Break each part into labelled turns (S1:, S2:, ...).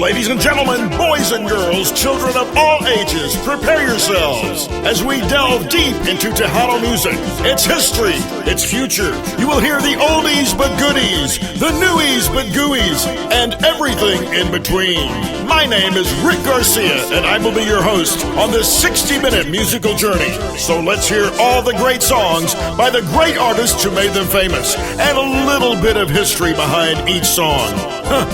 S1: Ladies and gentlemen, boys and girls, children of all ages, prepare yourselves as we delve deep into Tejano music, its history, its future. You will hear the oldies but goodies, the newies but gooies, and everything in between. My name is Rick Garcia, and I will be your host on this 60-minute musical journey. So let's hear all the great songs by the great artists who made them famous, and a little bit of history behind each song.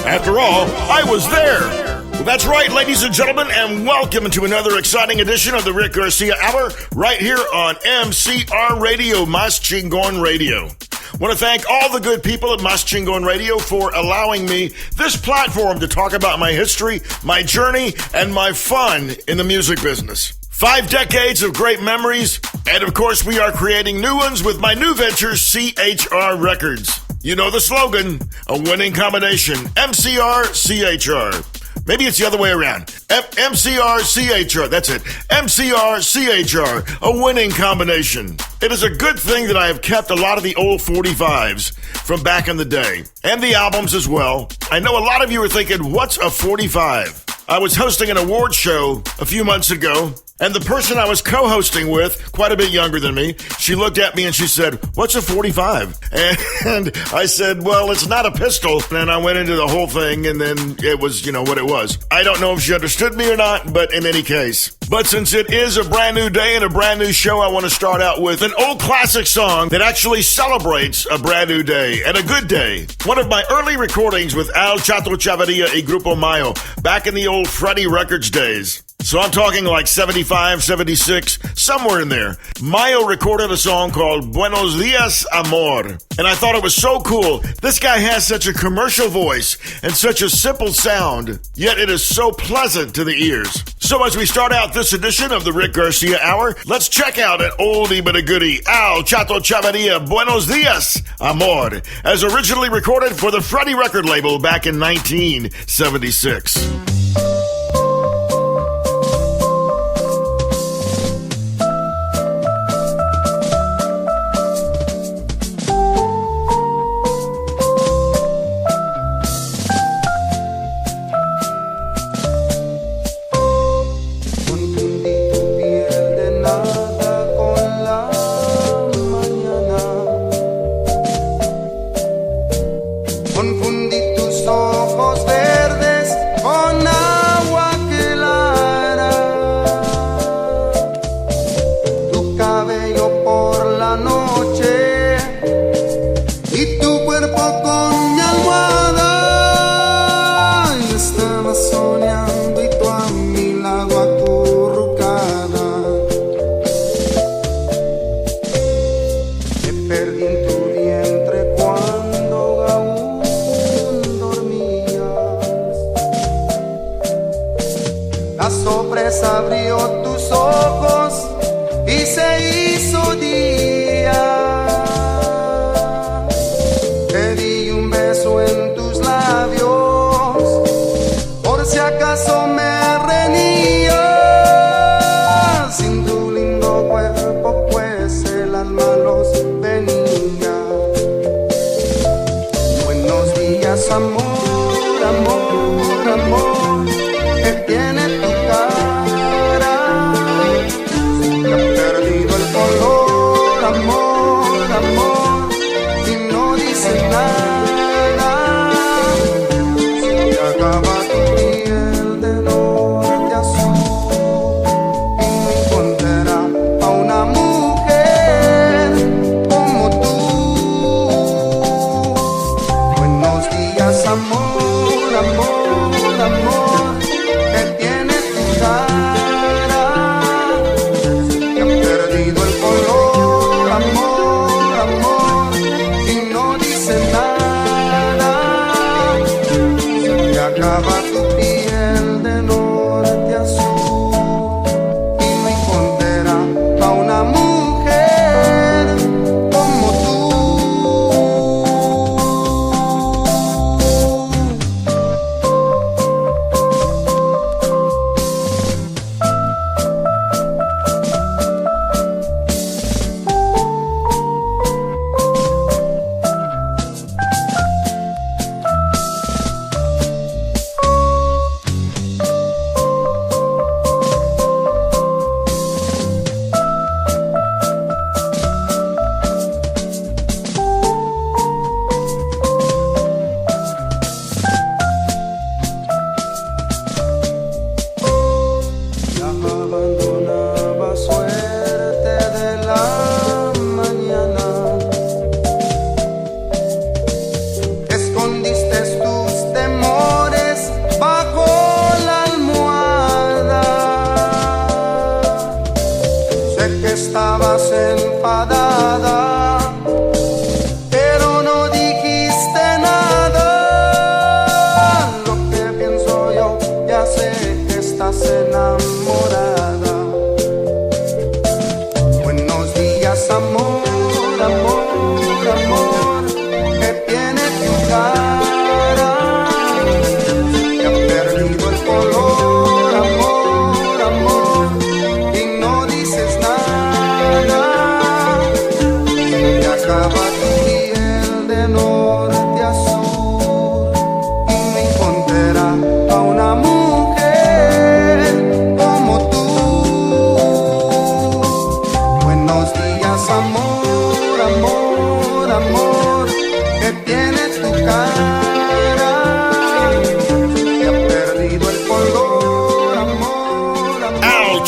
S1: After all, I was there. Well, that's right, ladies and gentlemen, and welcome to another exciting edition of the Rick Garcia Hour right here on MCR Radio, Mas Chingon Radio. I want to thank all the good people at Mas Chingon Radio for allowing me this platform to talk about my history, my journey, and my fun in the music business. 5 decades of great memories, and of course we are creating new ones with my new venture, CHR Records. You know the slogan, a winning combination, MCR, CHR. Maybe it's the other way around. MCR, CHR, that's it. MCR, CHR, a winning combination. It is a good thing that I have kept a lot of the old 45s from back in the day, and the albums as well. I know a lot of you are thinking, what's a 45? I was hosting an award show a few months ago, and the person I was co-hosting with, quite a bit younger than me, she looked at me and she said, "What's a 45? And I said, "Well, it's not a pistol." And I went into the whole thing, and then it was, what it was. I don't know if she understood me or not, but in any case. But since it is a brand new day and a brand new show, I want to start out with an old classic song that actually celebrates a brand new day and a good day. One of my early recordings with Al Chato Chavarria y Grupo Mayo back in the old Freddie Records days. So I'm talking like 75, 76, somewhere in there. Mayo recorded a song called Buenos Dias, Amor. And I thought it was so cool. This guy has such a commercial voice and such a simple sound, yet it is so pleasant to the ears. So as we start out this edition of the Rick Garcia Hour, let's check out an oldie but a goodie, Al Chato Chavarria, Buenos Dias, Amor, as originally recorded for the Freddie record label back in 1976.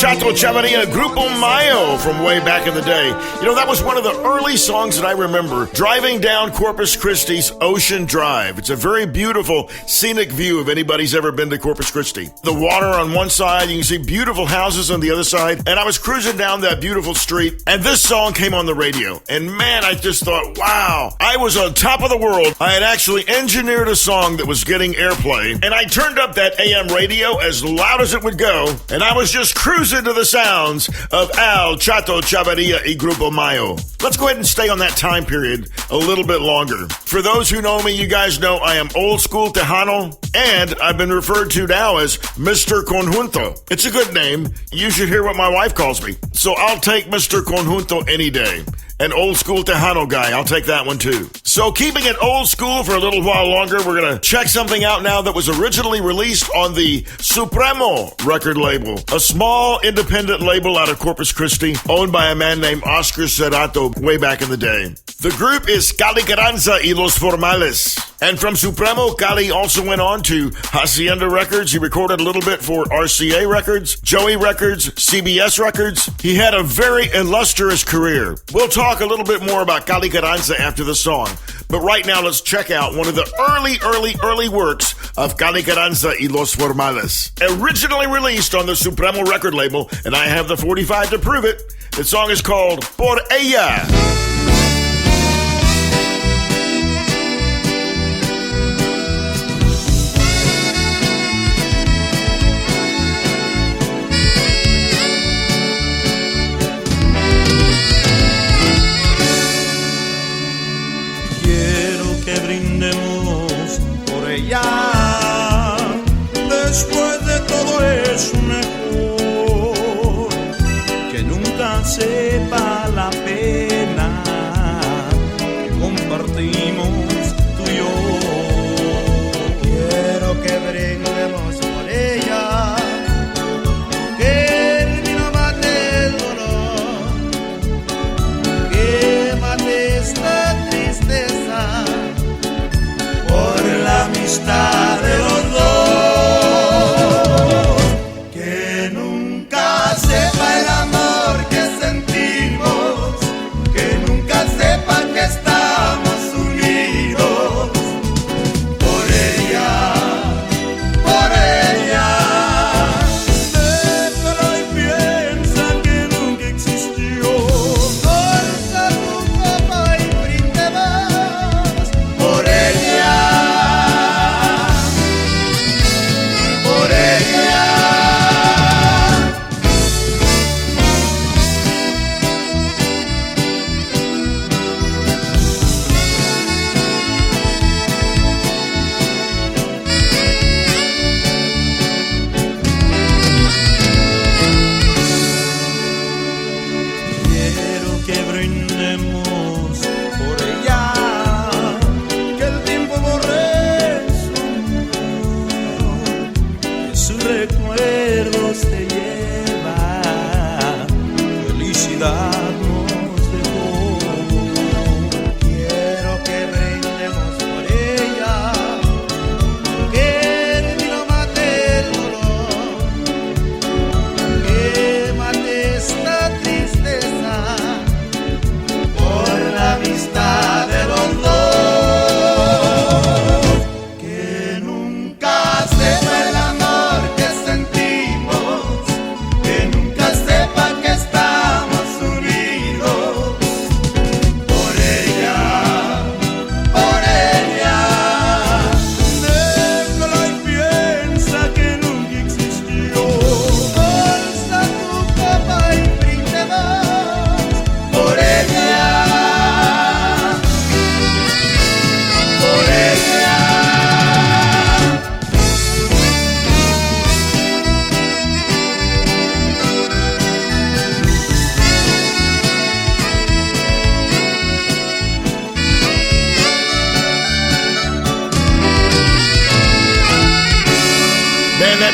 S1: Chato Chavarria, Grupo Mayo from way back in the day. You know, that was one of the early songs that I remember driving down Corpus Christi's Ocean Drive. It's a very beautiful scenic view if anybody's ever been to Corpus Christi. The water on one side, you can see beautiful houses on the other side, and I was cruising down that beautiful street, and this song came on the radio. And man, I just thought, wow, I was on top of the world. I had actually engineered a song that was getting airplay, and I turned up that AM radio as loud as it would go, and I was just cruising to the sounds of Al Chato Chavarria y Grupo Mayo. Let's go ahead and stay on that time period a little bit longer. For those who know me, you guys know I am old school Tejano, and I've been referred to now as Mr. Conjunto. It's a good name. You should hear what my wife calls me. So I'll take Mr. Conjunto any day. An old school Tejano guy, I'll take that one too. So keeping it old school for a little while longer, we're gonna check something out now that was originally released on the Supremo record label, a small independent label out of Corpus Christi, owned by a man named Oscar Serrato way back in the day. The group is Cali Carranza y Los Formales. And from Supremo, Cali also went on to Hacienda Records. He recorded a little bit for RCA Records, Joey Records, CBS Records. He had a very illustrious career. We'll talk a little bit more about Cali Carranza after the song. But right now, let's check out one of the early works of Cali Carranza y Los Formales. Originally released on the Supremo record label, and I have the 45 to prove it. The song is called Por Ella.
S2: Después de todo es mejor que nunca sepa la pena que compartimos tú y yo. Quiero que brindemos por ella, que el vino mate el dolor, que mate esta tristeza por la amistad de los dos.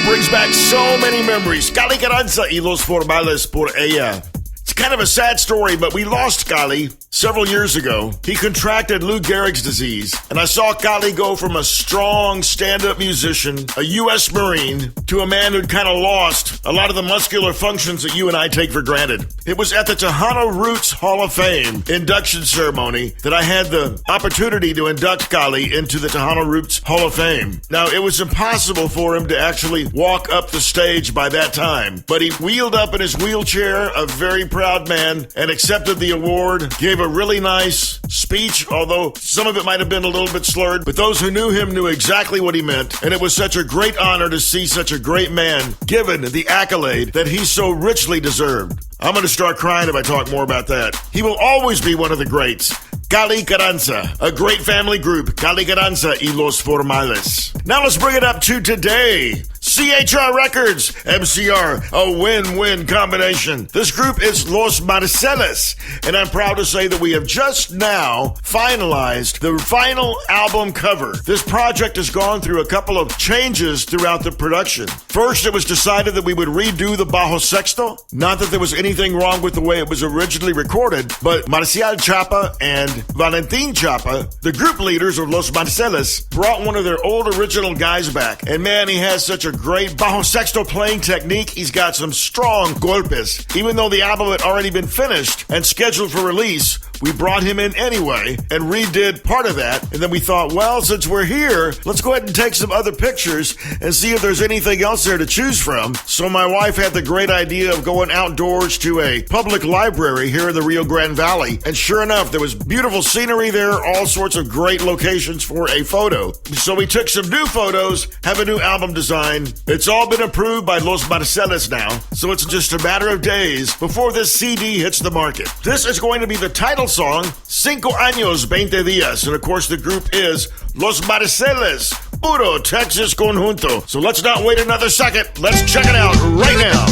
S1: Brings back so many memories. Cali Carranza y Los Formales por Ella. It's kind of a sad story, but we lost Cali several years ago. He contracted Lou Gehrig's disease, and I saw Cali go from a strong stand-up musician, a U.S. Marine, to a man who'd kind of lost a lot of the muscular functions that you and I take for granted. It was at the Tejano Roots Hall of Fame induction ceremony that I had the opportunity to induct Cali into the Tejano Roots Hall of Fame. Now, it was impossible for him to actually walk up the stage by that time, but he wheeled up in his wheelchair, a very proud man, and accepted the award, gave a really nice speech, although some of it might have been a little bit slurred, but those who knew him knew exactly what he meant, and it was such a great honor to see such a great man given the accolade that he so richly deserved. I'm going to start crying if I talk more about that. He will always be one of the greats. Cali Carranza, a great family group, Cali Carranza y Los Formales. Now let's bring it up to today. CHR Records, MCR, a win-win combination. This group is Los Marceles, and I'm proud to say that we have just now finalized the final album cover. This project has gone through a couple of changes throughout the production. First, it was decided that we would redo the Bajo Sexto. Not that there was anything wrong with the way it was originally recorded, but Marcial Chapa and Valentin Chapa, the group leaders of Los Marceles, brought one of their old original guys back. And man, he has such a great Bajo Sexto playing technique. He's got some strong golpes. Even though the album had already been finished and scheduled for release, we brought him in anyway and redid part of that. And then we thought, well, since we're here, let's go ahead and take some other pictures and see if there's anything else there to choose from. So my wife had the great idea of going outdoors to a public library here in the Rio Grande Valley. And sure enough, there was beautiful scenery there, all sorts of great locations for a photo. So we took some new photos, have a new album design. It's all been approved by Los Marceles now, so it's just a matter of days before this CD hits the market. This is going to be the title song, Cinco Años, 20 Días, and of course the group is Los Marceles, Puro Texas Conjunto. So let's not wait another second, let's check it out right now.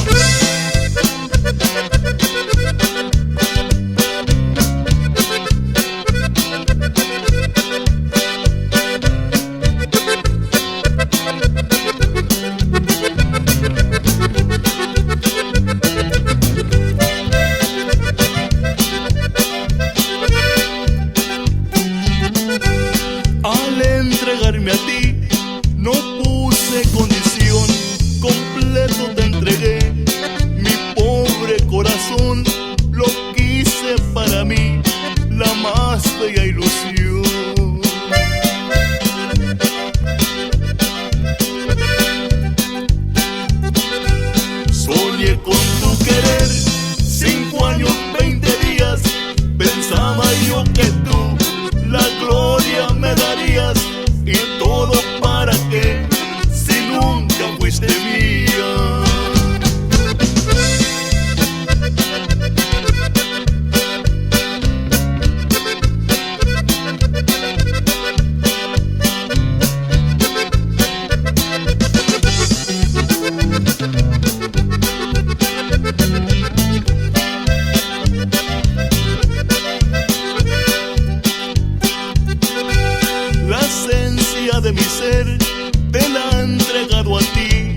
S2: A ti no puse condición, completo te entregué mi pobre corazón, lo quise para mí, la más bella ilusión. Soñé con tu querer, 5 años, 20 días, pensaba yo que tú la gloria me darías. ¿Y todo para qué? Si nunca fuiste mía. De mi ser te la he entregado a ti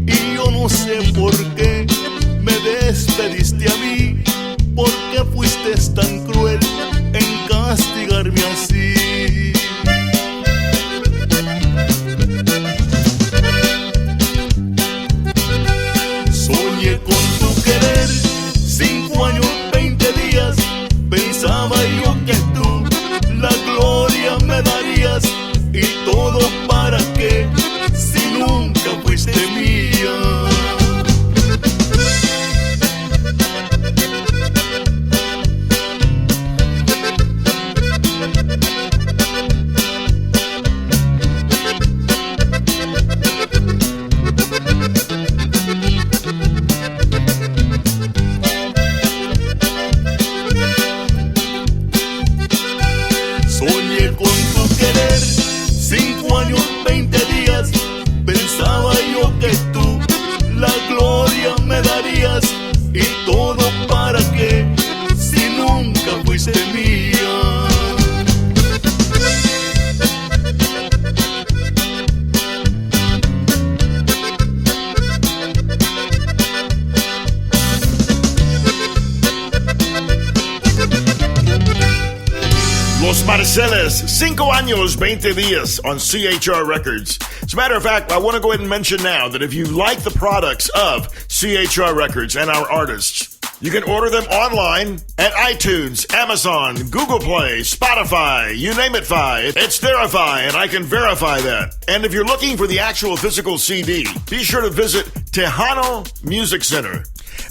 S2: y yo no sé por qué me despediste a mí, por qué fuiste tan cruel en castigarme así. Soñé con tu querer, 5 años, 20 días, pensaba yo que tú la gloria me darías. ¿Y todo para qué? Si nunca fuiste mía. Soñé con tu querer, 5 años, 20 días.
S1: Cinco años, 20 días on CHR Records. As a matter of fact, I want to go ahead and mention now that if you like the products of CHR Records and our artists, you can order them online at iTunes, Amazon, Google Play, Spotify, you name it, It's Therify, and I can verify that. And if you're looking for the actual physical CD, be sure to visit Tejano Music Center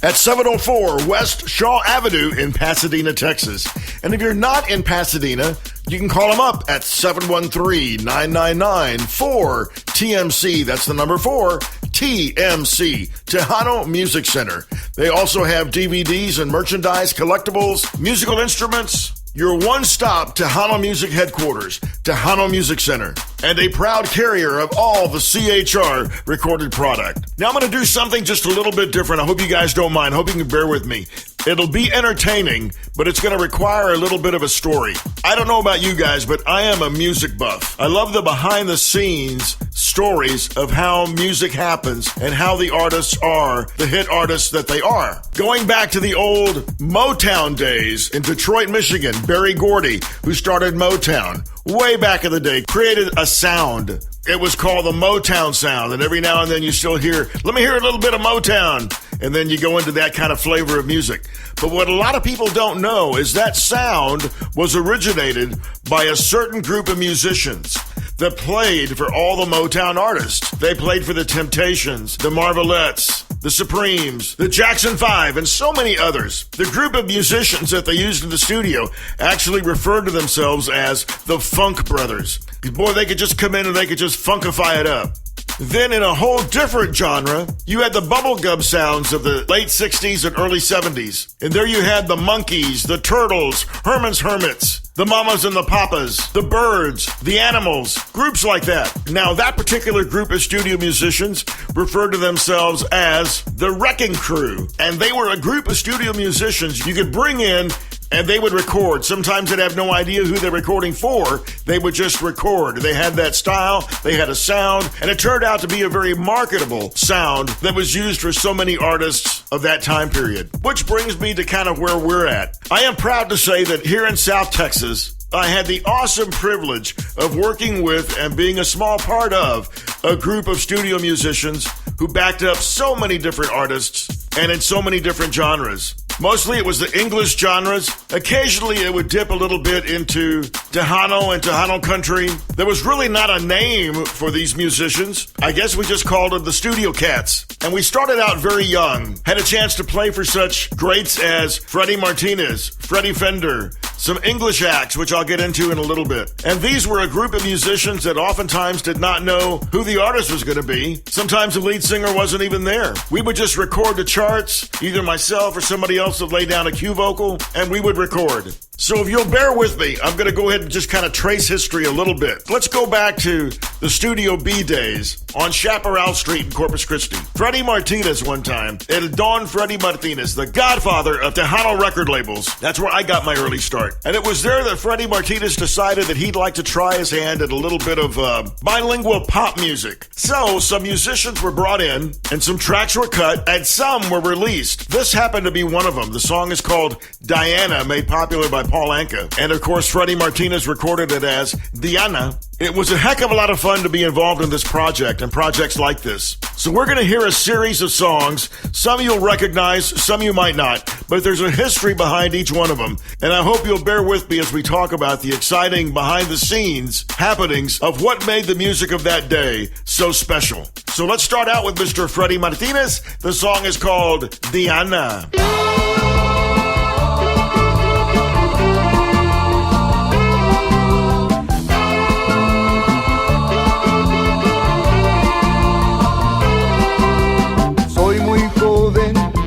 S1: at 704 West Shaw Avenue in Pasadena, Texas. And if you're not in Pasadena, you can call them up at 713-999-4TMC. That's the number 4, TMC, Tejano Music Center. They also have DVDs and merchandise, collectibles, musical instruments. Your one-stop Tejano Music headquarters, Tejano Music Center, and a proud carrier of all the CHR recorded product. Now I'm going to do something just a little bit different. I hope you guys don't mind. I hope you can bear with me. It'll be entertaining, but it's going to require a little bit of a story. I don't know about you guys, but I am a music buff. I love the behind-the-scenes stories of how music happens and how the artists are the hit artists that they are. Going back to the old Motown days in Detroit, Michigan, Berry Gordy, who started Motown way back in the day, created a sound. It was called the Motown sound, and every now and then you still hear, let me hear a little bit of Motown, and then you go into that kind of flavor of music. But what a lot of people don't know is that sound was originated by a certain group of musicians that played for all the Motown artists. They played for the Temptations, the Marvelettes, the Supremes, the Jackson 5, and so many others. The group of musicians that they used in the studio actually referred to themselves as the Funk Brothers. Boy, they could just come in and they could just funkify it up. Then in a whole different genre, you had the bubblegum sounds of the late 60s and early 70s. And there you had the Monkees, the Turtles, Herman's Hermits, the Mamas and the Papas, the Byrds, the Animals, groups like that. Now, that particular group of studio musicians referred to themselves as the Wrecking Crew. And they were a group of studio musicians you could bring in and they would record. Sometimes they'd have no idea who they're recording for. They would just record. They had that style. They had a sound. And it turned out to be a very marketable sound that was used for so many artists of that time period. Which brings me to kind of where we're at. I am proud to say that here in South Texas, I had the awesome privilege of working with and being a small part of a group of studio musicians who backed up so many different artists and in so many different genres. Mostly it was the English genres. Occasionally it would dip a little bit into Tejano and Tejano country. There was really not a name for these musicians. I guess we just called them the Studio Cats. And we started out very young. Had a chance to play for such greats as Freddie Martinez, Freddie Fender, some English acts, which I'll get into in a little bit. And these were a group of musicians that oftentimes did not know who the artist was going to be. Sometimes the lead singer wasn't even there. We would just record the charts, either myself or somebody else would lay down a cue vocal, and we would record. So if you'll bear with me, I'm going to go ahead and just kind of trace history a little bit. Let's go back to the Studio B days on Chaparral Street in Corpus Christi. Freddie Martinez one time, El Don Freddie Martinez, the godfather of Tejano record labels. That's where I got my early start. And it was there that Freddie Martinez decided that he'd like to try his hand at a little bit of bilingual pop music. So some musicians were brought in, and some tracks were cut, and some were released. This happened to be one of them. The song is called Diana, made popular by Paul Anka. And of course, Freddie Martinez recorded it as Diana. It was a heck of a lot of fun to be involved in this project and projects like this. So we're going to hear a series of songs. Some you'll recognize, some you might not, but there's a history behind each one of them. And I hope you'll bear with me as we talk about the exciting behind-the-scenes happenings of what made the music of that day so special. So let's start out with Mr. Freddie Martinez. The song is called Diana.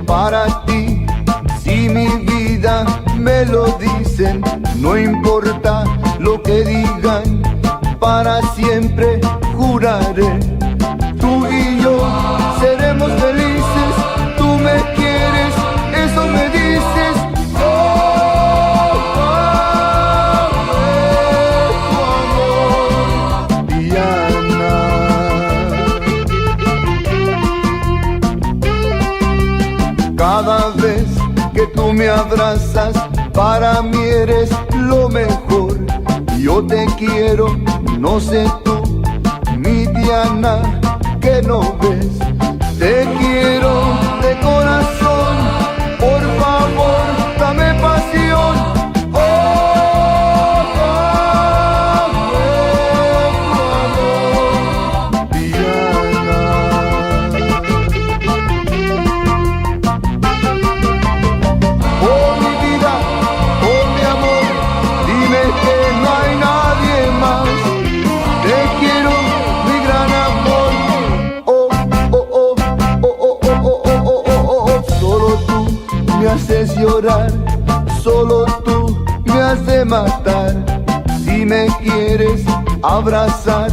S3: Para ti, si mi vida me lo dicen, no importa lo que digan, para siempre juraré. Tú y yo seremos felices, tú me quieres, eso me dices. Oh, tu amor, Diana. Cada vez que tú me abrazas, para mí eres lo mejor. Yo yo te quiero, no sé tú, mi Diana, que no ves. Te quiero de corazón, por favor, dame pasión. Oh, dame tu amor, Diana. Oh, mi vida, oh, mi amor, dime que no hay nadie más. Te quiero, mi gran amor. Oh, oh, oh, oh, oh, oh, oh, oh, oh, oh, oh. Solo tú me haces llorar, solo tú me haces matar. Si me quieres abrazar,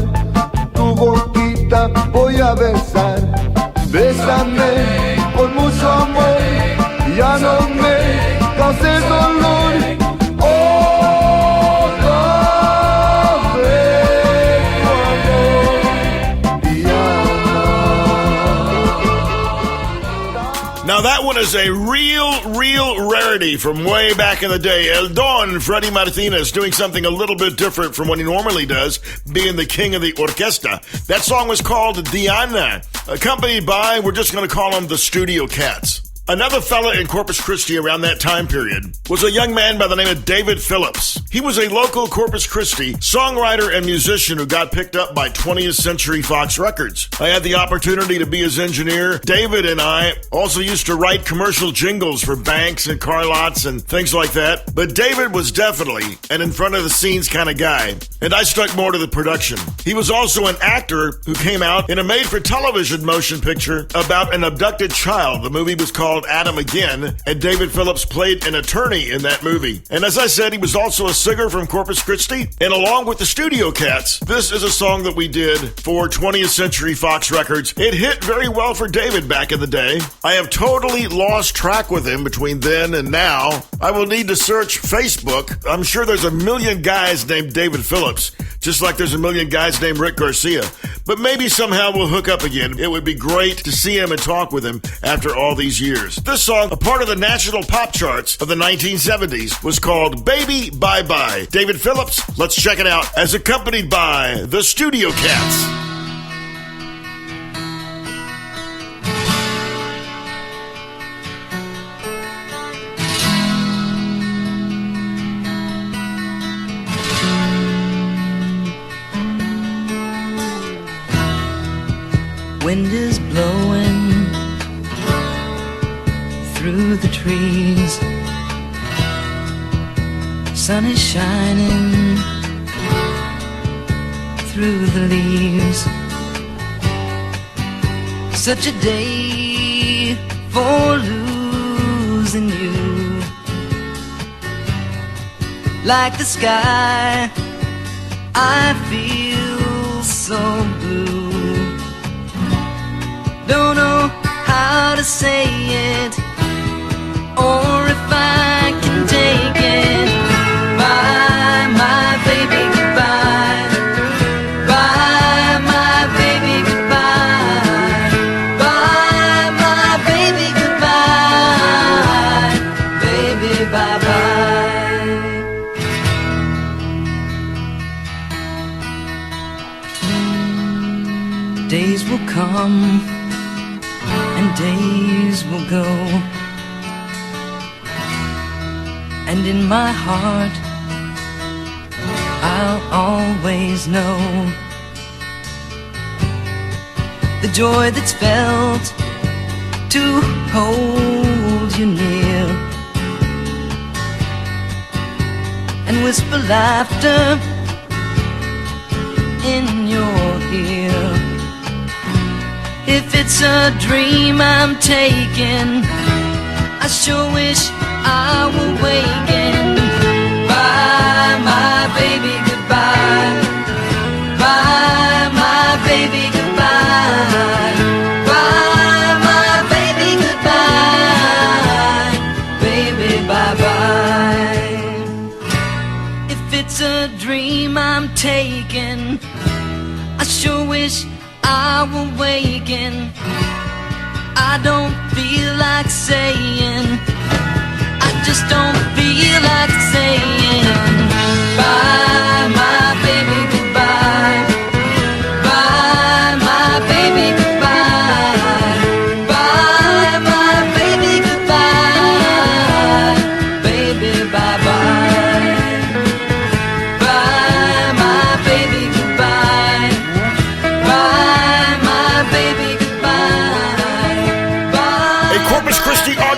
S3: tu boquita voy a besar. Bésame con mucho amor, ya no me causes dolor. Oh, dame tu amor, Diana.
S1: Now that one is a real rarity from way back in the day. El Don, Freddie Martinez, doing something a little bit different from what he normally does, being the king of the orquesta. That song was called Diana, accompanied by, we're just going to call them the Studio Cats. Another fella in Corpus Christi around that time period was a young man by the name of David Phillips. He was a local Corpus Christi songwriter and musician who got picked up by 20th Century Fox Records. I had the opportunity to be his engineer. David and I also used to write commercial jingles for banks and car lots and things like that. But David was definitely an in front of the scenes kind of guy, and I stuck more to the production. He was also an actor who came out in a made-for-television motion picture about an abducted child. The movie was called Adam Again, and David Phillips played an attorney in that movie. And as I said, he was also a singer from Corpus Christi, and along with the Studio Cats, this is a song that we did for 20th Century Fox Records. It hit very well for David back in the day. I have totally lost track with him between then and now. I will need to search Facebook. I'm sure there's a million guys named David Phillips, just like there's a million guys named Rick Garcia. But maybe somehow we'll hook up again. It would be great to see him and talk with him after all these years. This song, a part of the national pop charts of the 1970s, was called Baby Bye Bye. David Phillips, let's check it out, as accompanied by the Studio Cats.
S4: Wind is blowing through the trees, sun is shining through the leaves. Such a day for losing you. Like the sky, I feel so blue. Don't know how to say it, or if I can take it. Bye, my baby, goodbye. Bye, my baby, goodbye. Bye, my baby, goodbye. Baby, bye-bye. Days will come and days will go, and in my heart I'll always know the joy that's felt to hold you near and whisper laughter in your ear. If it's a dream I'm taking, I sure wish I were waking. Bye, my baby, goodbye. Bye, my baby, goodbye. Bye, my baby, goodbye. Baby, bye-bye. If it's a dream I'm taking, I sure wish I were waking. I don't feel like saying, I just don't feel like saying, bye, my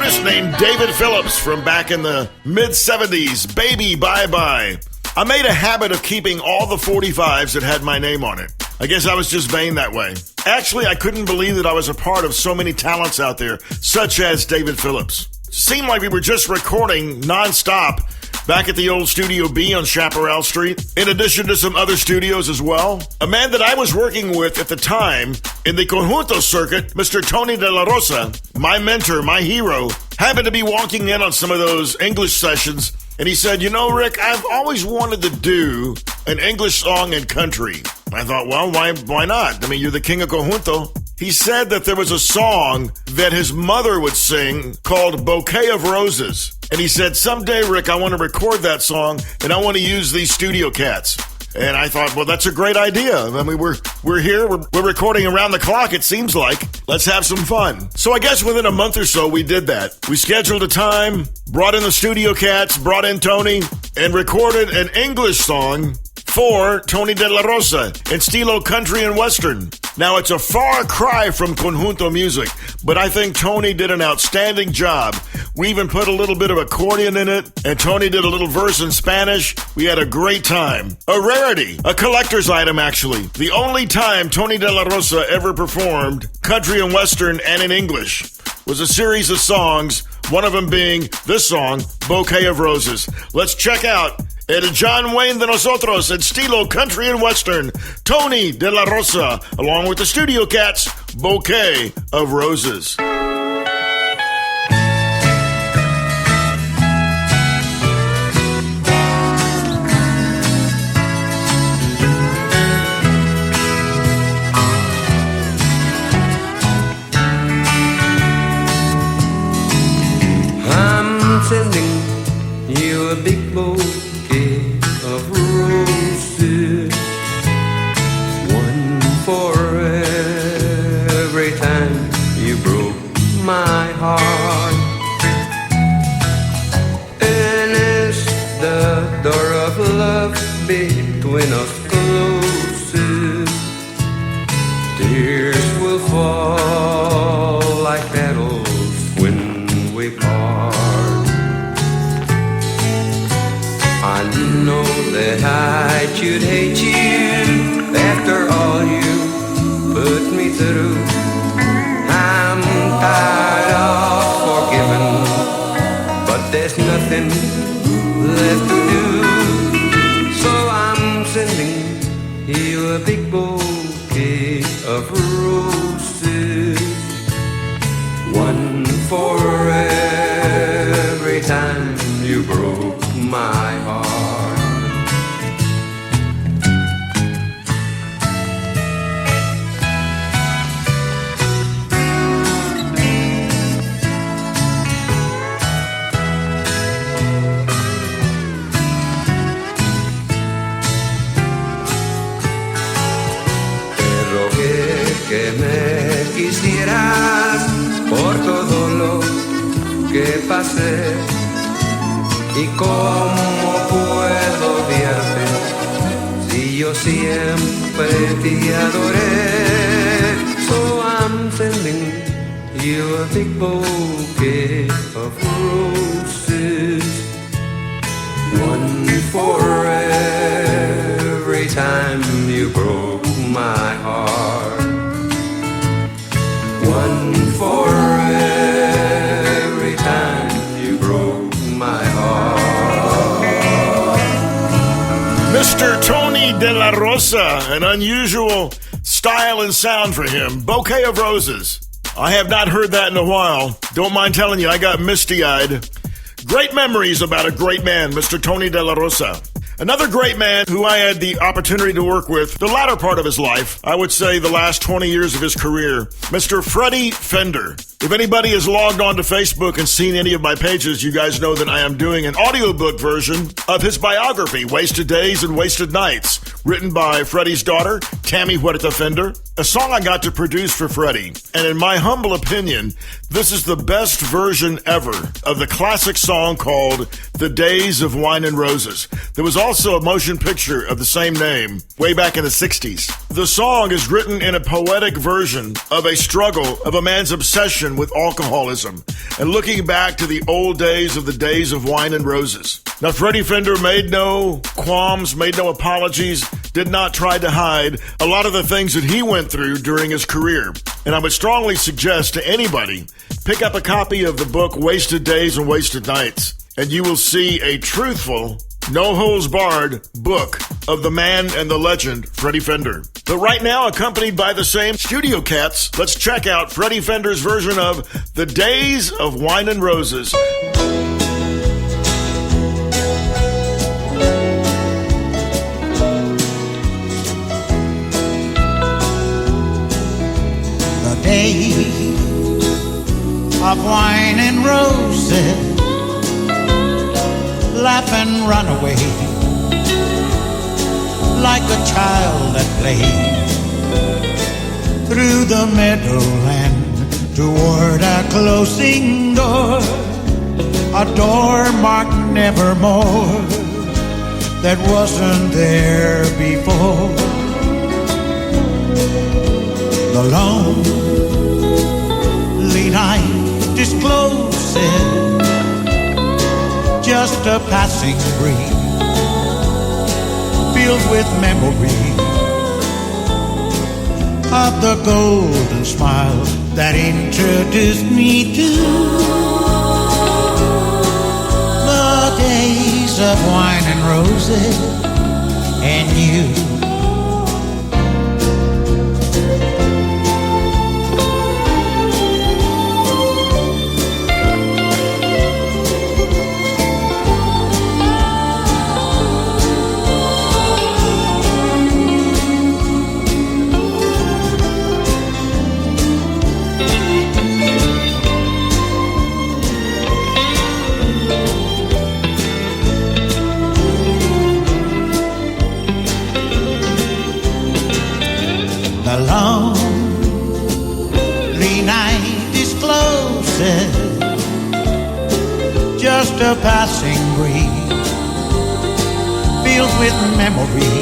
S1: artist named David Phillips from back in the mid-70s, Baby Bye Bye. I made a habit of keeping all the 45s that had my name on it. I guess I was just vain that way. Actually, I couldn't believe that I was a part of so many talents out there, such as David Phillips. Seemed like we were just recording nonstop back at the old Studio B on Chaparral Street, in addition to some other studios as well. A man that I was working with at the time in the Conjunto circuit, Mr. Tony De La Rosa, my mentor, my hero, happened to be walking in on some of those English sessions, and he said, "You know, Rick, I've always wanted to do an English song in country." I thought, well, why not? I mean, you're the king of Conjunto. He said that there was a song that his mother would sing called Bouquet of Roses. And he said, someday, Rick, I want to record that song and I want to use these studio cats. And I thought, well, that's a great idea. I mean, we're here, we're recording around the clock, it seems like. Let's have some fun. So I guess within a month or so, we did that. We scheduled a time, brought in the studio cats, brought in Tony, and recorded an English song for Tony De La Rosa in Stilo Country and Western. Now, it's a far cry from Conjunto music, but I think Tony did an outstanding job. We even put a little bit of accordion in it, and Tony did a little verse in Spanish. We had a great time. A rarity, a collector's item, actually. The only time Tony De La Rosa ever performed country and Western and in English was a series of songs, one of them being this song, Bouquet of Roses. Let's check out El John Wayne de Nosotros in Stilo Country and Western, Tony De La Rosa, along with the Studio Cats, Bouquet of Roses.
S5: I'm sending you a big bouquet of roses, one for every time you broke my heart. And as the door of love between us closes, tears will fall like petals when we part. I know that I should hate you after all you put me through. I'm tired of forgiving, but there's nothing left to do. So I'm sending you a big bouquet of roses, one for every time you broke my heart. Te rogué que me quisieras por todo lo que pasé. ¿Y cómo puedo odiarte si yo siempre te adoré? So I'm sending you a big bouquet of roses, one for every time you broke my heart, one for every time you broke my heart.
S1: Mr. Tony De La Rosa, an unusual style and sound for him. Bouquet of Roses. I have not heard that in a while. Don't mind telling you, I got misty-eyed. Great memories about a great man, Mr. Tony De La Rosa. Another great man who I had the opportunity to work with the latter part of his life, I would say the last 20 years of his career, Mr. Freddie Fender. If anybody has logged on to Facebook and seen any of my pages, you guys know that I am doing an audiobook version of his biography, Wasted Days and Wasted Nights, written by Freddie's daughter, Tammy Huerta Fender, a song I got to produce for Freddie. And in my humble opinion, this is the best version ever of the classic song called The Days of Wine and Roses. There was also a motion picture of the same name way back in the 60s. The song is written in a poetic version of a struggle of a man's obsession obsession with alcoholism and looking back to the old days of Wine and Roses. Now, Freddie Fender made no qualms, made no apologies, did not try to hide a lot of the things that he went through during his career. And I would strongly suggest to anybody, pick up a copy of the book Wasted Days and Wasted Nights, and you will see a truthful, no-holds-barred book of the man and the legend, Freddie Fender. But right now, accompanied by the same studio cats, let's check out Freddie Fender's version of The Days of Wine and Roses.
S6: The days of wine and roses, laugh and run away like a child at play through the meadowland toward a closing door, a door marked nevermore that wasn't there before. The lonely night discloses just a passing breeze filled with memory of the golden smile that introduced me to the days of wine and roses and you. The lonely night discloses just a passing breeze filled with memory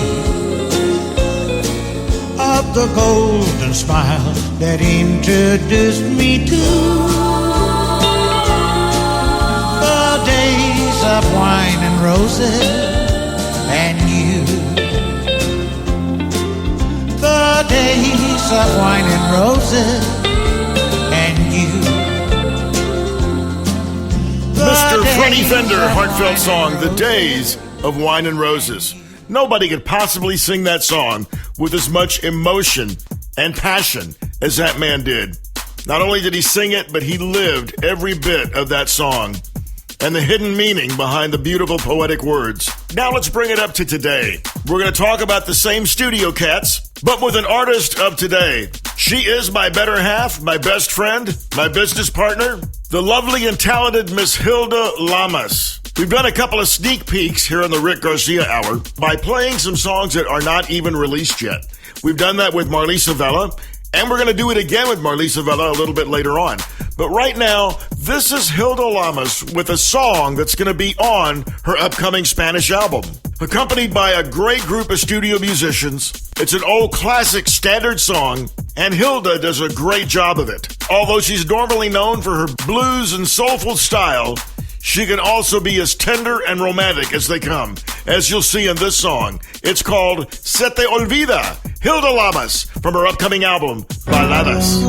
S6: of the golden smile that introduced me to the days of wine and roses and you. The days of wine and roses and you.
S1: Mr. Freddie Fender, heartfelt song, The Days of Wine and Roses. Nobody could possibly sing that song with as much emotion and passion as that man did. Not only did he sing it, but he lived every bit of that song and the hidden meaning behind the beautiful poetic words. Now let's bring it up to today. We're going to talk about the same studio cats, but with an artist of today. She is my better half, my best friend, my business partner, the lovely and talented Miss Hilda Lamas. We've done a couple of sneak peeks here on the Rick Garcia Hour by playing some songs that are not even released yet. We've done that with Marlisa Vela, and we're going to do it again with Marlisa Vela a little bit later on. But right now, this is Hilda Lamas with a song that's going to be on her upcoming Spanish album. Accompanied by a great group of studio musicians, it's an old classic standard song, and Hilda does a great job of it. Although she's normally known for her blues and soulful style, she can also be as tender and romantic as they come, as you'll see in this song. It's called Se Te Olvida, Hilda Lamas, from her upcoming album, Baladas.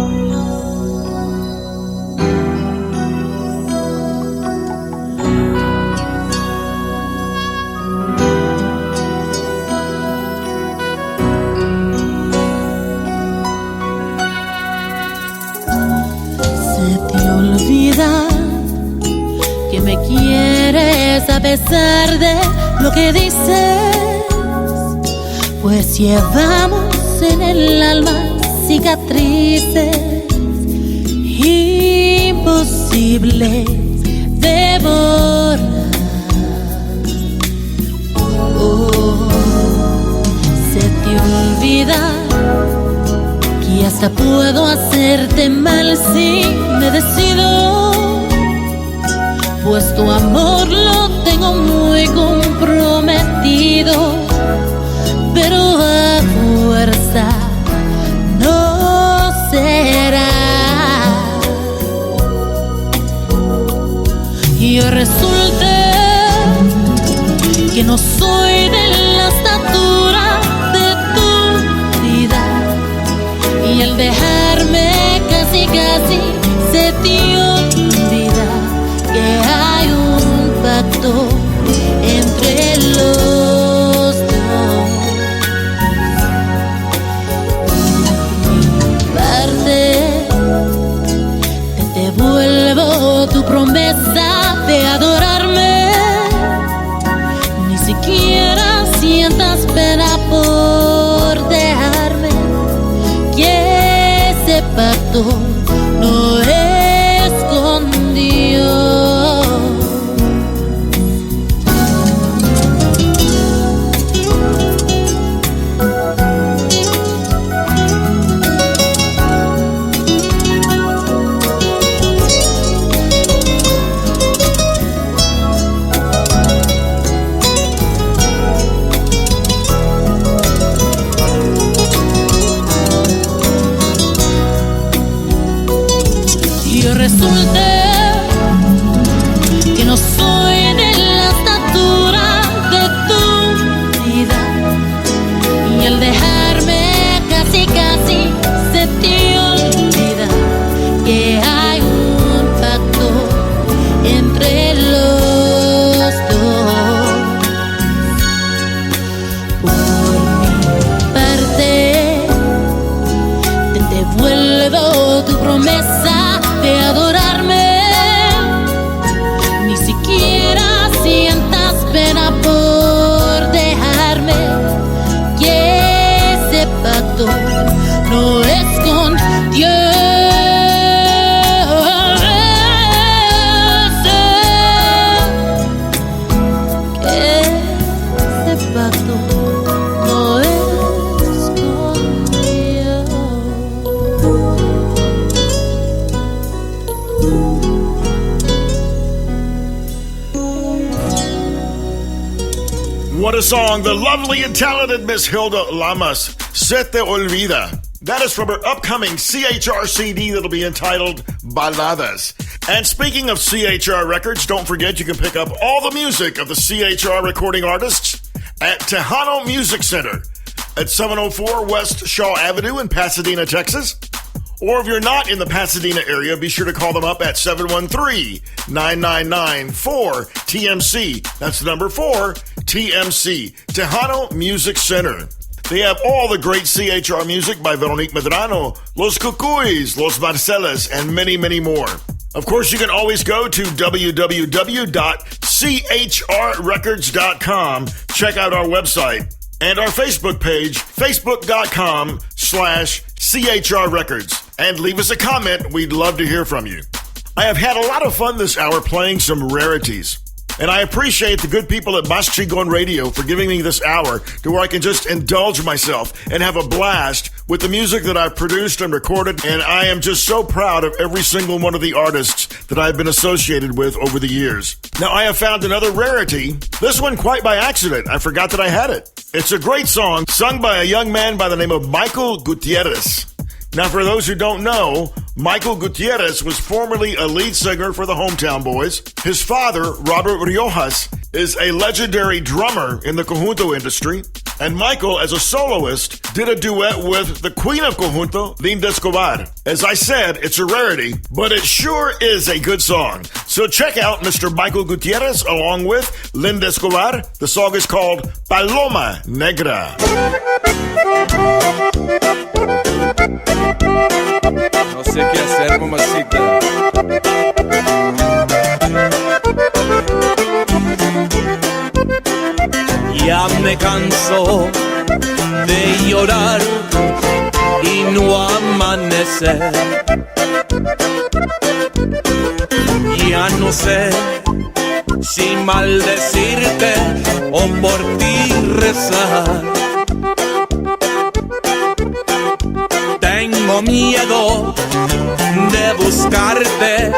S7: Que me quieres a pesar de lo que dices, pues llevamos en el alma cicatrices imposibles de borrar. Se te olvida que hasta puedo hacerte mal si me decido, pues tu amor lo tengo muy comprometido, pero a fuerza no será. yo resulté que no soy de la estatura de tu vida, y al dejarme casi se te olvida que hay un pacto entre los dos. Parte, te devuelvo tu promesa de adorarme. Ni siquiera sientas pena por dejarme, que ese pacto no es con Dios. Yo resulté que no soy de la estatura de tu vida, y al dejarme casi se te olvida que hay un pacto entre los dos. Por mi parte, te devuelvo tu promesa de adorarme. Ni siquiera sientas pena por dejarme, que ese pacto no es con Dios. Que ese pacto no es con Dios.
S1: What a song, the lovely and talented Miss Hilda Lamas, Se Te Olvida. That is from her upcoming CHR CD that'll be entitled Baladas. And speaking of CHR Records, don't forget you can pick up all the music of the CHR recording artists at Tejano Music Center at 704 West Shaw Avenue in Pasadena, Texas. Or if you're not in the Pasadena area, be sure to call them up at 713-999-4TMC. That's the number 4TMC, Tejano Music Center. They have all the great CHR music by Veronique Medrano, Los Cucuys, Los Barcelas, and many, many more. Of course, you can always go to www.chrrecords.com, check out our website, and our Facebook page, facebook.com/CHR Records. And leave us a comment. We'd love to hear from you. I have had a lot of fun this hour playing some rarities. And I appreciate the good people at Mas Chigon Radio for giving me this hour to where I can just indulge myself and have a blast with the music that I've produced and recorded. And I am just so proud of every single one of the artists that I've been associated with over the years. Now, I have found another rarity. This one quite by accident. I forgot that I had it. It's a great song sung by a young man by the name of Michael Gutierrez. Now, for those who don't know, Michael Gutierrez was formerly a lead singer for the Hometown Boys. His father, Robert Riojas, is a legendary drummer in the conjunto industry. And Michael, as a soloist, did a duet with the queen of conjunto, Linda Escobar. As I said, it's a rarity, but it sure is a good song. So check out Mr. Michael Gutierrez along with Linda Escobar. The song is called Paloma Negra.
S8: No sé qué hacer, mamacita. Ya me canso de llorar y no amanecer. Ya no sé si maldecirte o por ti rezar. Tengo miedo de buscarte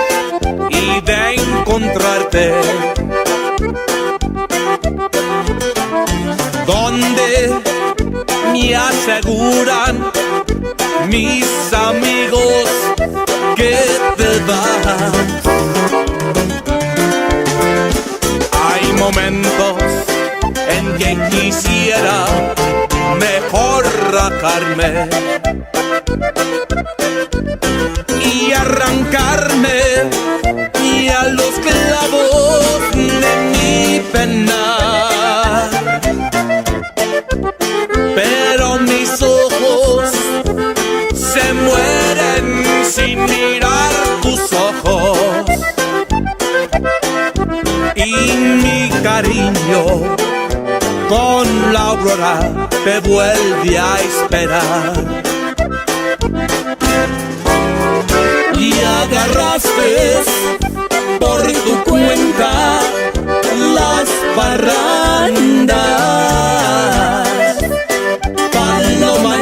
S8: y de encontrarte. Donde me aseguran mis amigos que te vas. momentos en que quisiera mejor rajarme y arrancarme y a los clavos de mi pena. Pero mis ojos se mueren sin mirar tus ojos y mi cariño con la aurora te vuelve a esperar. Y agarraste por tu cuenta las parrandas. Paloma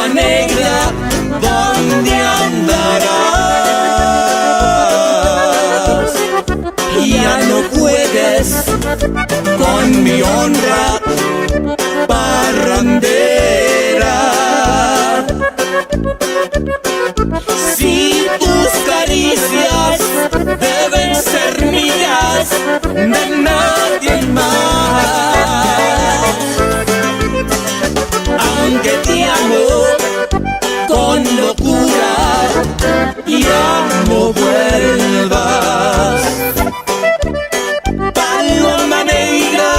S8: negra, ¿dónde andarás? Ya no juegues con mi honra parrandera. Si tus caricias deben ser mías, de nadie más. Aunque te amo con locura, ya no vuelvas. Paloma negra,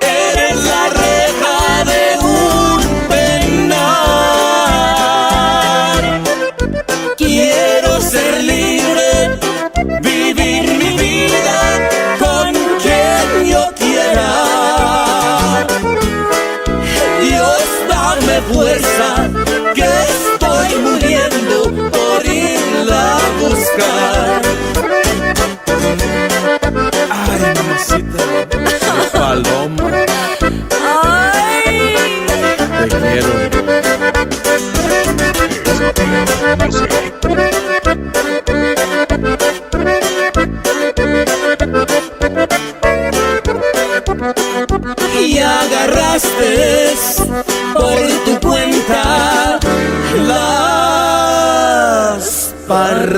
S8: eres la reja de un penal. Quiero ser libre, vivir mi vida con quien yo quiera. Dios, dame fuerza, que estoy muriendo por irla a buscar. Ay, mamacita, paloma. Ay, te quiero. Y agarraste por tu cuenta las parrandas.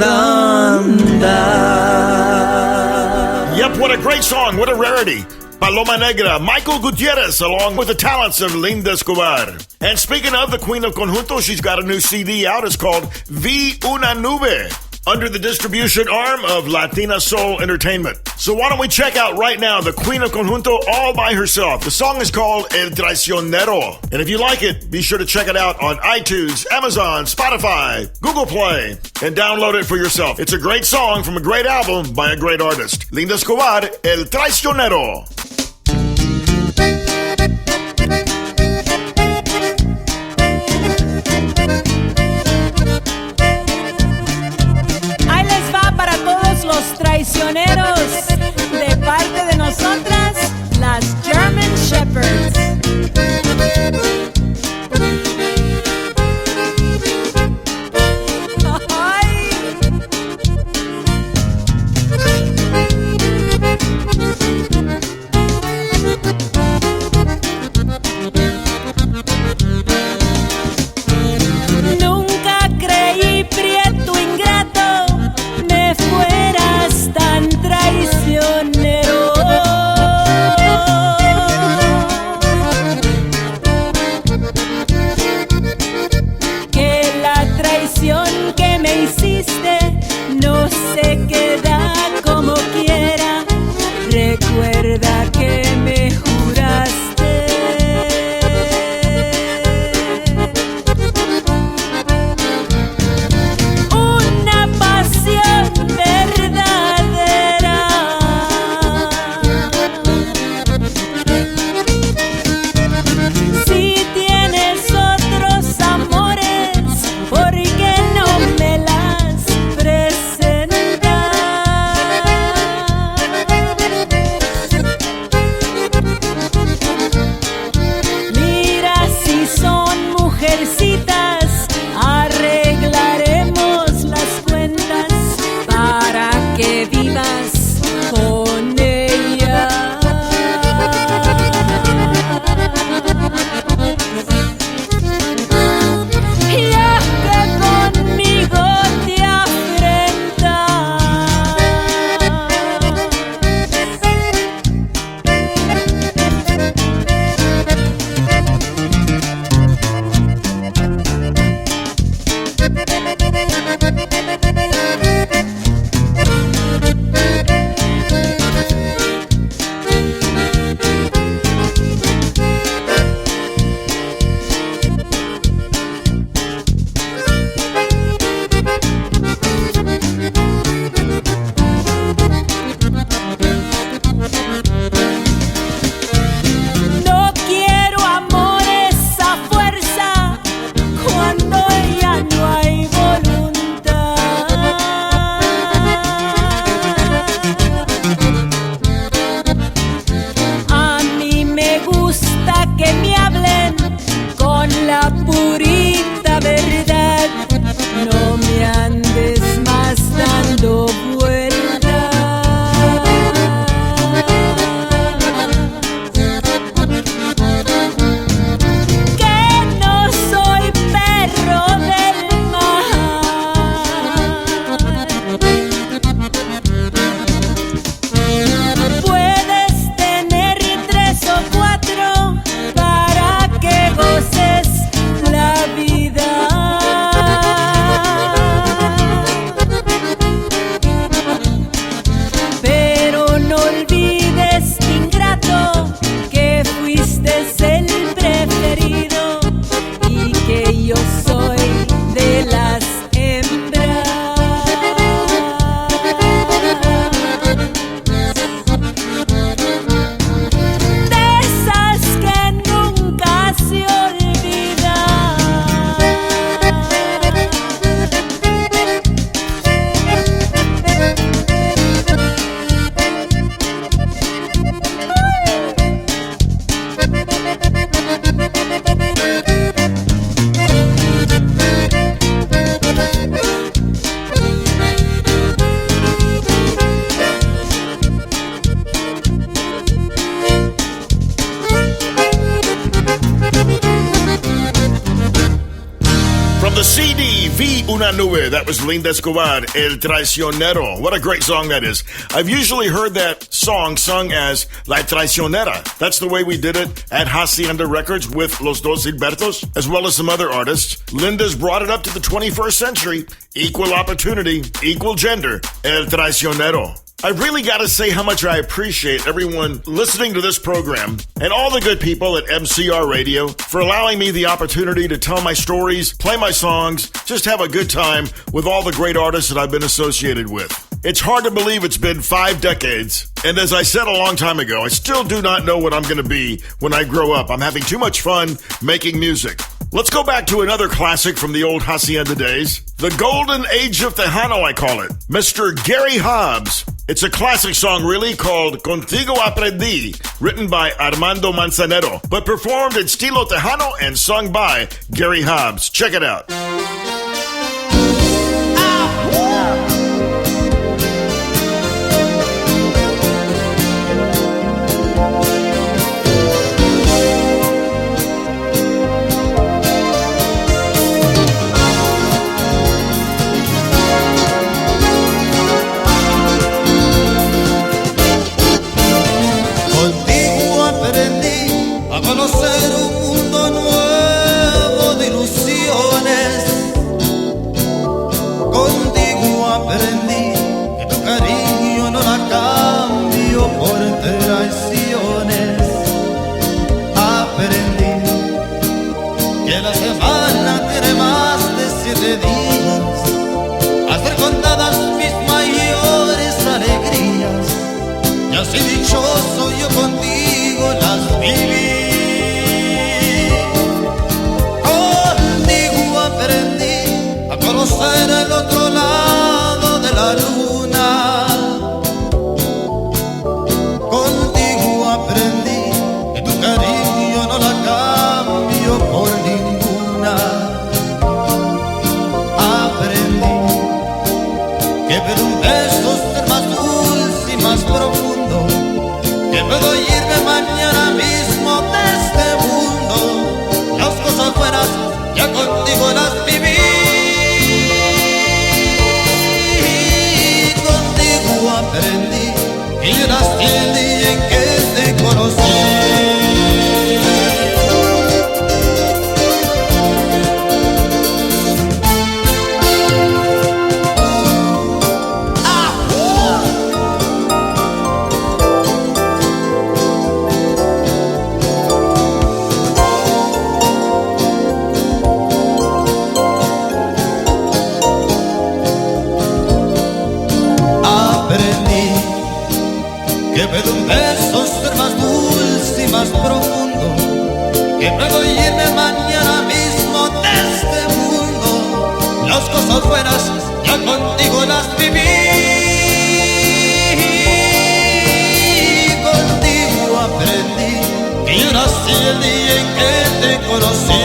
S1: Yep, what a great song, what a rarity. Paloma Negra, Michael Gutierrez, along with the talents of Linda Escobar. And speaking of the Queen of Conjunto, she's got a new CD out. It's called Vi Una Nube, under the distribution arm of Latina Soul Entertainment. So why don't we check out right now the Queen of Conjunto all by herself. The song is called El Traicionero. And if you like it, be sure to check it out on iTunes, Amazon, Spotify, Google Play, and download it for yourself. It's a great song from a great album by a great artist. Linda Escobar, El Traicionero.
S9: Ahí les va para todos los traicioneros, de parte de nosotras, las German Shepherds.
S1: the CD, Vi Una Nube, that was Linda Escobar, El Traicionero. What a great song that is. I've usually heard that song sung as La Traicionera. That's the way we did it at Hacienda Records with Los Dos Gilbertos, as well as some other artists. Linda's brought it up to the 21st century. Equal opportunity, equal gender, El Traicionero. I really got to say how much I appreciate everyone listening to this program and all the good people at MCR Radio for allowing me the opportunity to tell my stories, play my songs, just have a good time with all the great artists that I've been associated with. It's hard to believe it's been 5 decades, and as I said a long time ago, I still do not know what I'm going to be when I grow up. I'm having too much fun making music. Let's go back to another classic from the old Hacienda days. The Golden Age of Tejano, I call it. Mr. Gary Hobbs. It's a classic song, really, called Contigo Aprendí, written by Armando Manzanero, but performed in Stilo Tejano and sung by Gary Hobbs. Check it out.
S10: Conocer un mundo nuevo de ilusiones. Contigo aprendí que tu cariño no la cambio por traiciones. Aprendí que la semana tiene más de 7 días. Al ser contadas mis mayores alegrías, y así dichoso yo contigo las viví. Conocer el otro lado de la luna. Contigo aprendí que tu cariño no la cambio por ninguna. Aprendí que ver un beso ser más dulce y más profundo, que puedo irme mañana mismo de este mundo. Las cosas buenas ya contigo las viví. Aprendí y nací el día en que te conocí. Que puedo un beso ser más dulce y más profundo, que puedo irme mañana mismo de este mundo. Las cosas buenas ya contigo las viví. Contigo aprendí que yo nací el día en que te conocí.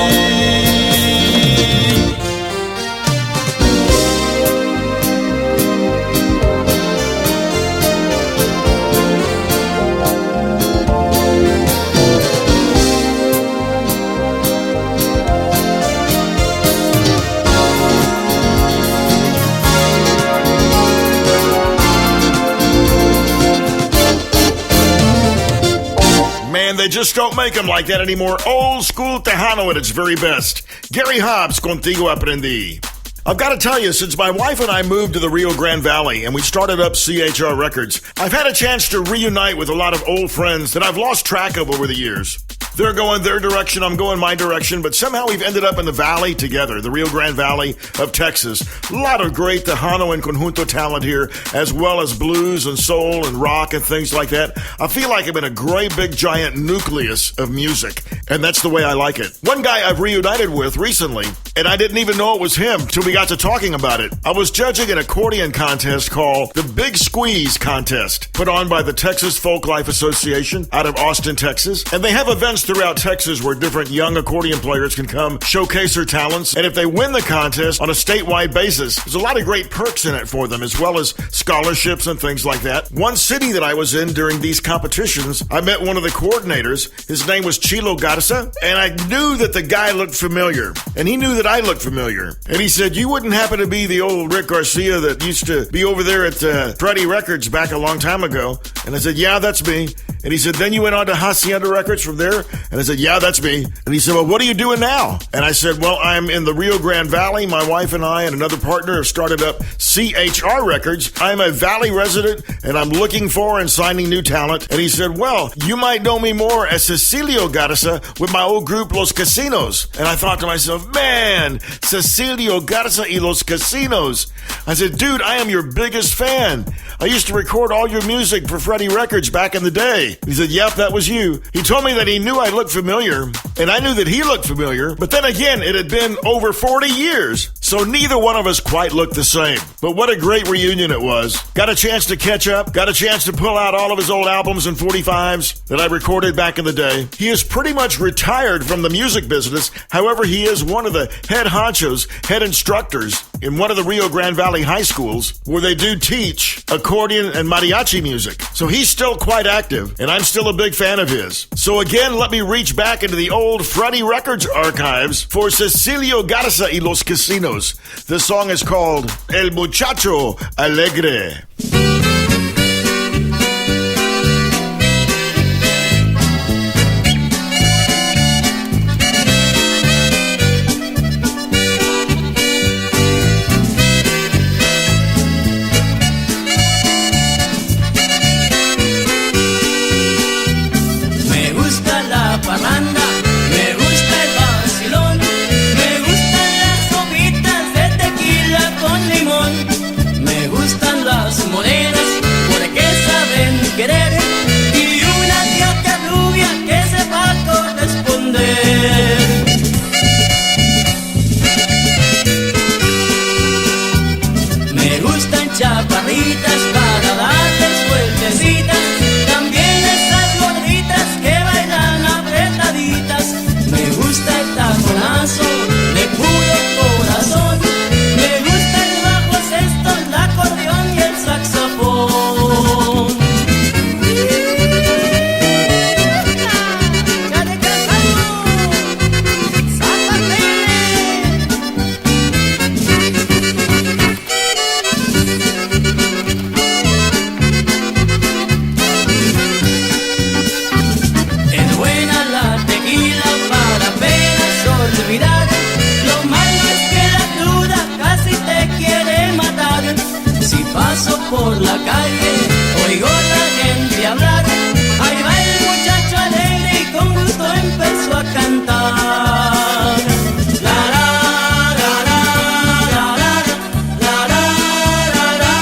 S1: They just don't make them like that anymore. Old school Tejano at its very best. Gary Hobbs, Contigo Aprendí. I've got to tell you, since my wife and I moved to the Rio Grande Valley and we started up CHR Records, I've had a chance to reunite with a lot of old friends that I've lost track of over the years. They're going their direction, I'm going my direction, but somehow we've ended up in the valley together, the Rio Grande Valley of Texas. A lot of great Tejano and Conjunto talent here, as well as blues and soul and rock and things like that. I feel like I'm in a great big giant nucleus of music, and that's the way I like it. One guy I've reunited with recently, and I didn't even know it was him till we got to talking about it. I was judging an accordion contest called the Big Squeeze Contest, put on by the Texas Folklife Association out of Austin, Texas, and they have events contests throughout Texas where different young accordion players can come showcase their talents. And if they win the contest on a statewide basis, there's a lot of great perks in it for them, as well as scholarships and things like that. One city that I was in during these competitions, I met one of the coordinators. His name was Chilo Garza, and I knew that the guy looked familiar, and he knew that I looked familiar. And he said, "You wouldn't happen to be the old Rick Garcia that used to be over there at Freddie Records back a long time ago?" And I said, "Yeah, that's me." And he said, "Then you went on to Hacienda Records from there?" And I said, "Yeah, that's me." And he said, "Well, what are you doing now?" And I said, "Well, I'm in the Rio Grande Valley. My wife and I and another partner have started up CHR Records. I'm a Valley resident, and I'm looking for and signing new talent." And he said, "Well, you might know me more as Cecilio Garza with my old group, Los Casinos." And I thought to myself, man, Cecilio Garza y Los Casinos. I said, "Dude, I am your biggest fan. I used to record all your music for Freddie Records back in the day." He said, "Yep, that was you." He told me that he knew I looked familiar, and I knew that he looked familiar, but then again, it had been over 40 years, so neither one of us quite looked the same. But what a great reunion it was. Got a chance to catch up, got a chance to pull out all of his old albums and 45s that I recorded back in the day. He is pretty much retired from the music business. However, he is one of the head honchos, head instructors in one of the Rio Grande Valley high schools where they do teach accordion and mariachi music. So he's still quite active, and I'm still a big fan of his. So again, let me reach back into the old Freddie Records archives for Cecilio Garza y Los Casinos. This song is called El Muchacho Alegre.
S8: Chaparritas para darles vueltecitas, también esas gorditas que bailan apretaditas. Me gusta el taconazo de puro corazón, me gusta el bajo sexto, el acordeón y el saxofón. Lo malo es que la cruda casi te quiere matar. Si paso por la calle, oigo la gente hablar. Ahí va el muchacho alegre y con gusto empezó a cantar. La la la la la la la la la la la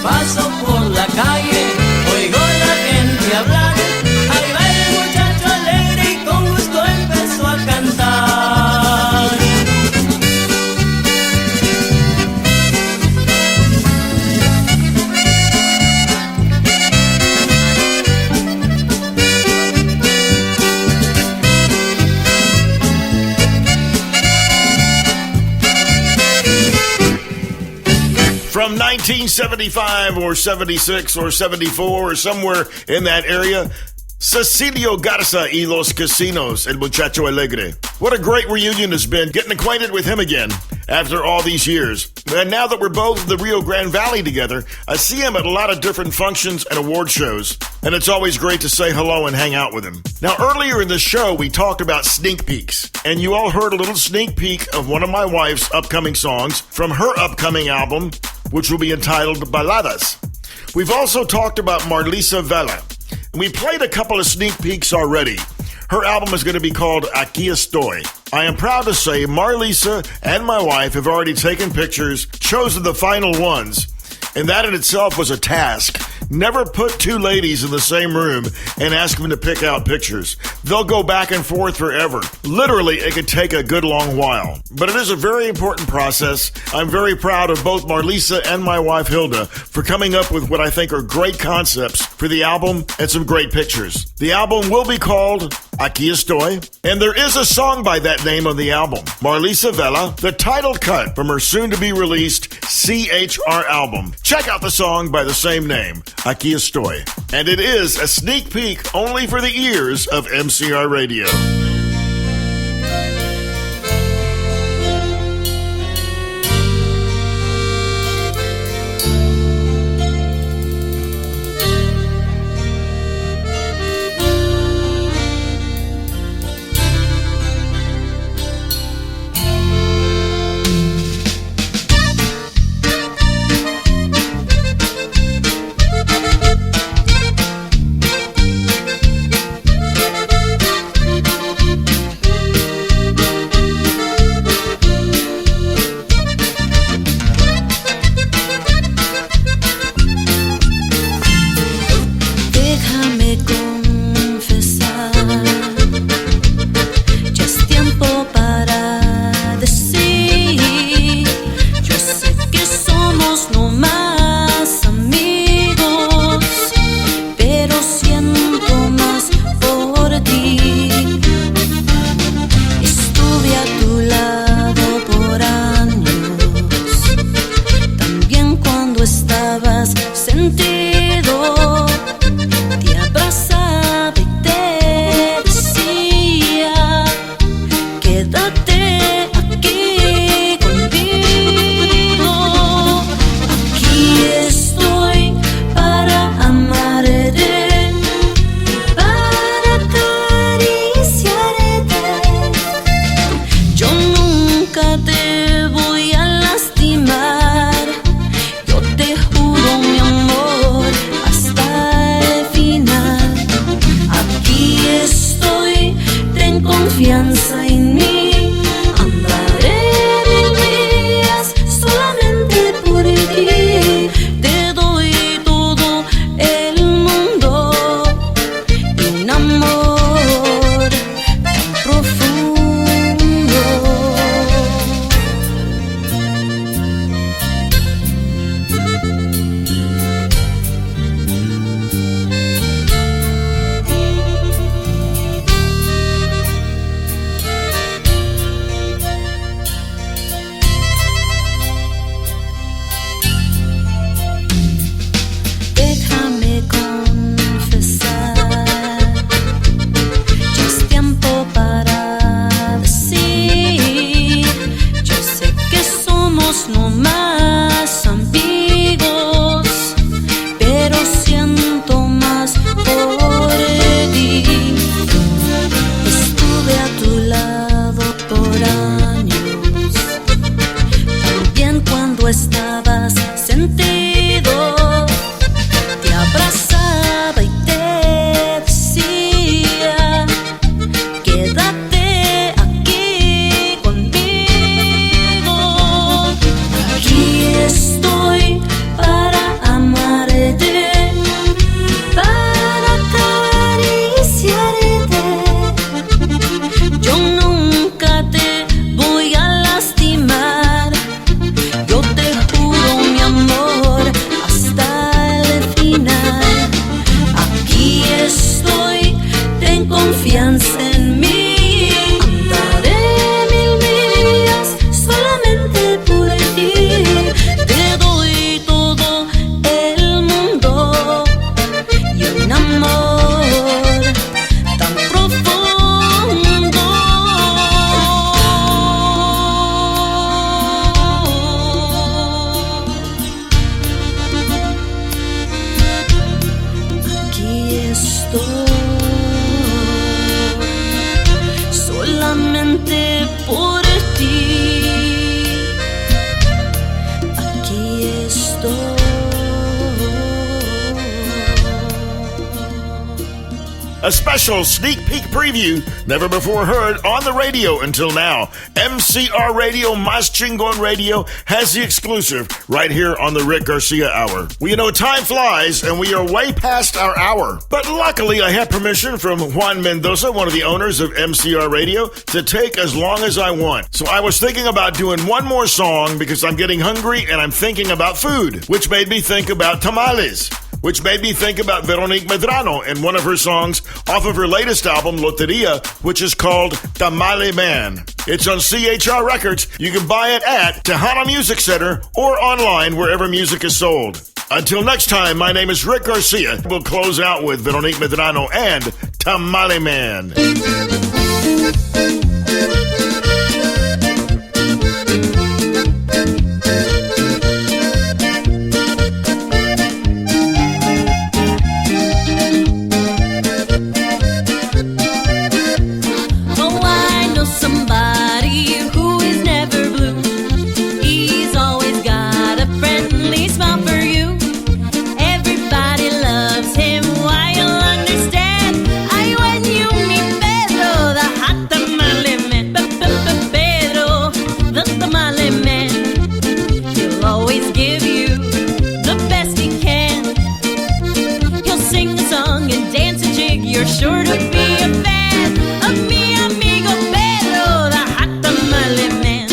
S8: paso por la calle, oigo la gente hablar. Ahí va el muchacho alegre y con gusto empezó a cantar.
S1: From 1975 or 76 or 74 or somewhere in that area, Cecilio Garza y Los Casinos, El Muchacho Alegre. What a great reunion has been, getting acquainted with him again after all these years. And now that we're both in the Rio Grande Valley together, I see him at a lot of different functions and award shows, and it's always great to say hello and hang out with him. Now, earlier in the show, we talked about sneak peeks, and you all heard a little sneak peek of one of my wife's upcoming songs from her upcoming album, which will be entitled Baladas. We've also talked about Marlisa Vela, and we played a couple of sneak peeks already. Her album is going to be called Aquí Estoy. I am proud to say Marlisa and my wife have already taken pictures, chosen the final ones, and that in itself was a task. Never put two ladies in the same room and ask them to pick out pictures. They'll go back and forth forever. Literally, it could take a good long while. But it is a very important process. I'm very proud of both Marlisa and my wife Hilda for coming up with what I think are great concepts for the album and some great pictures. The album will be called Aquí Estoy, and there is a song by that name on the album. Marlisa Vela, the title cut from her soon-to-be-released CHR album. Check out the song by the same name, Aquí Estoy. And it is a sneak peek only for the ears of MCR Radio.
S7: estoy.
S1: A special sneak peek preview never before heard on the radio until now. MCR Radio, Mas Chingon Radio has the exclusive right here on the Rick Garcia Hour. Well, you know, time flies and we are way past our hour. But luckily I have permission from Juan Mendoza, one of the owners of MCR Radio, to take as long as I want. So I was thinking about doing one more song because I'm getting hungry and I'm thinking about food, which made me think about tamales, which made me think about Veronique Medrano and one of her songs off of her latest album, Loteria, which is called Tamale Man. It's on CHR Records. You can buy it at Tejano Music Center or online wherever music is sold. Until next time, my name is Rick Garcia. We'll close out with Veronique Medrano and Tamale Man.
S7: Sure to be a fan of mi amigo Pedro, the hot tamale man.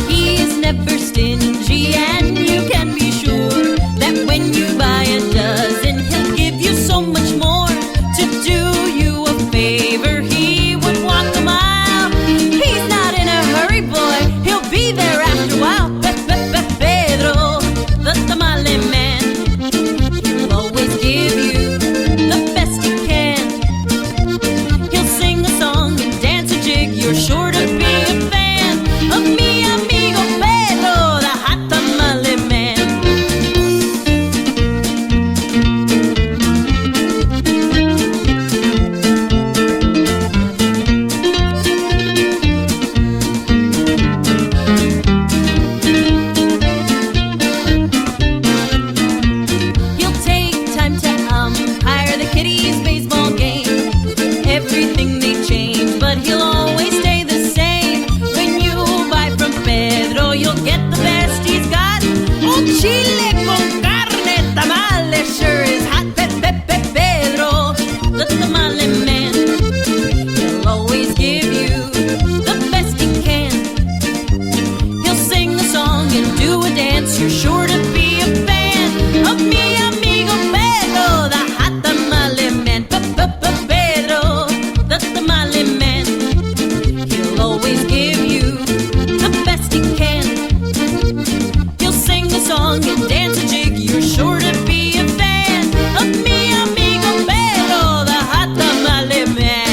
S7: He is never stingy, and you can be sure that when you buy a dozen, he'll give you so much more. To do you a favor, he would walk a mile. He's not in a hurry, boy, he'll be there after a while. Pedro, the tamale man, he'll always give you the best he can. He'll sing a song and dance a jig, you're sure to be a fan of mi amigo Pedro, the hot tamale man. He'll take time to umpire the Kitties baseball game. Everything they change, but he'll always stay the same. When you buy from Pedro, you'll get the best he's got. Un chile con carne, tamale sure is hot. Pedro, the tamale man, he'll always give you the best he can. He'll sing a song and do a dance, you're sure to be a fan of mi amigo Pedro, the hot tamale man. Pedro, the tamale man, he'll always give you the best he can. He'll sing a song and dance a jig, you're sure to be a fan of mi amigo Pedro, the hot tamale man.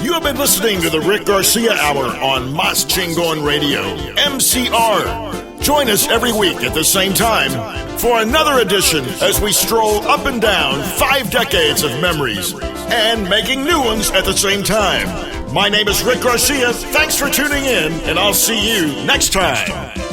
S1: You have been listening to the Rick Garcia Hour on Mas Chingon Radio, MCR. Join us every week at the same time for another edition as we stroll up and down 5 decades of memories and making new ones at the same time. My name is Rick Garcia. Thanks for tuning in, and I'll see you next time.